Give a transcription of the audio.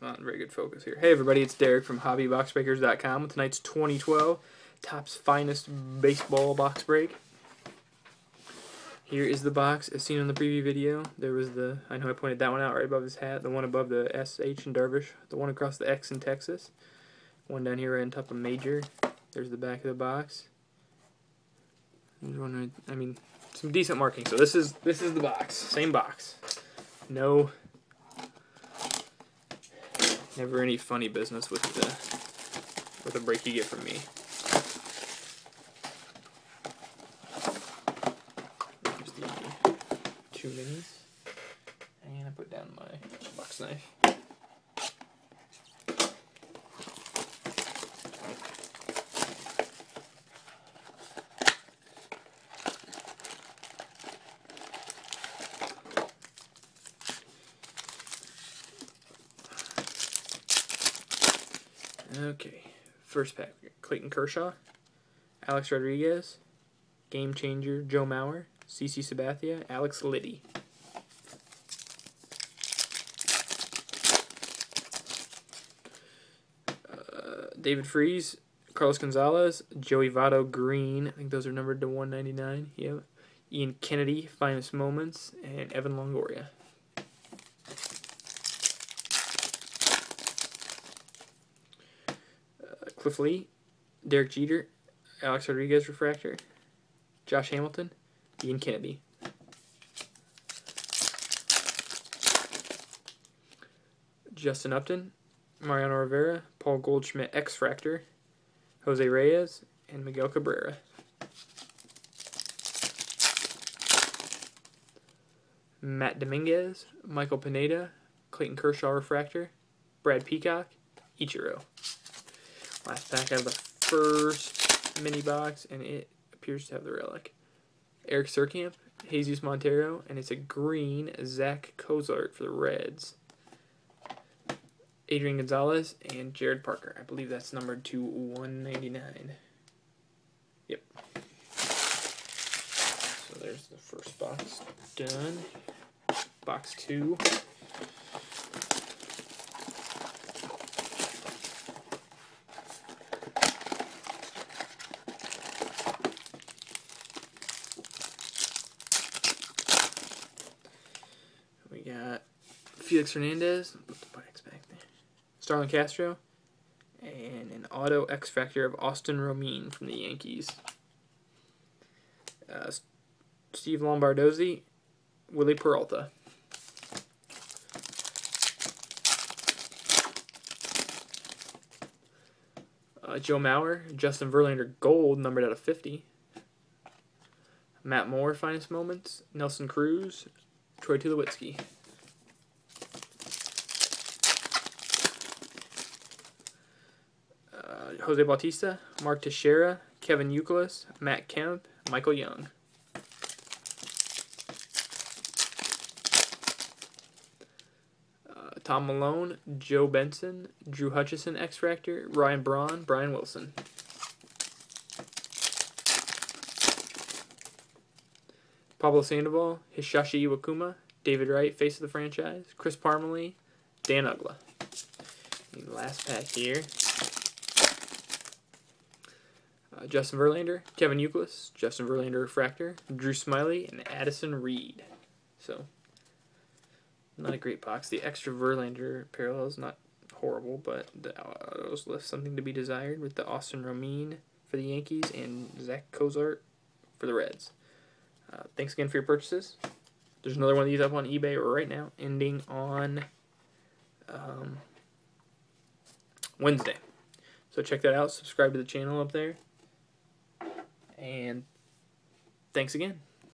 Not very good focus here. Hey everybody, it's Derek from HobbyBoxBreakers.com with tonight's 2012 Topps Finest Baseball Box Break. Here is the box as seen in the preview video. There was the, I know I pointed that one out right above his hat, the one above the SH in Darvish, the one across the X in Texas, one down here right on top of Major. There's the back of the box. There's one, I mean, some decent marking. So this is the box, same box. No. Never any funny business with the break you get from me. Here's the 2 minis. And I put down my box knife. Okay, first pack, Clayton Kershaw, Alex Rodriguez, Game Changer, Joe Mauer, CC Sabathia, Alex Liddy. David Freese, Carlos Gonzalez, Joey Votto Green, I think those are numbered to 199, yep. Ian Kennedy, Finest Moments, and Evan Longoria. Cliff Lee, Derek Jeter, Alex Rodriguez Refractor, Josh Hamilton, Ian Kennedy. Justin Upton, Mariano Rivera, Paul Goldschmidt X-Fractor, Jose Reyes, and Miguel Cabrera. Matt Dominguez, Michael Pineda, Clayton Kershaw Refractor, Brad Peacock, Ichiro. Last pack out of the first mini box, and it appears to have the relic. Eric Surkamp, Jesus Montero, and it's a green Zach Cozart for the Reds. Adrian Gonzalez and Jared Parker. I believe that's numbered to 199. Yep. So there's the first box done. Box 2. We got Felix Hernandez, put the box back there. Starlin Castro, and an auto X-Factor of Austin Romine from the Yankees. Steve Lombardozzi, Willie Peralta. Joe Mauer, Justin Verlander Gold, numbered out of 50. Matt Moore, Finest Moments, Nelson Cruz, Troy Tulowitzki. Jose Bautista, Mark Teixeira, Kevin Youkilis, Matt Kemp, Michael Young. Tom Malone, Joe Benson, Drew Hutchison X-Fractor, Ryan Braun, Brian Wilson. Pablo Sandoval, Hisashi Iwakuma, David Wright, Face of the Franchise, Chris Parmelee, Dan Ugla. And last pack here. Justin Verlander, Kevin Youkilis, Justin Verlander Refractor, Drew Smyly, and Addison Reed. So, not a great box. The extra Verlander parallel is not horrible, but the autos left something to be desired with the Austin Romine for the Yankees and Zach Cozart for the Reds. Thanks again for your purchases. There's another one of these up on eBay right now, ending on Wednesday. So check that out. Subscribe to the channel up there. And thanks again.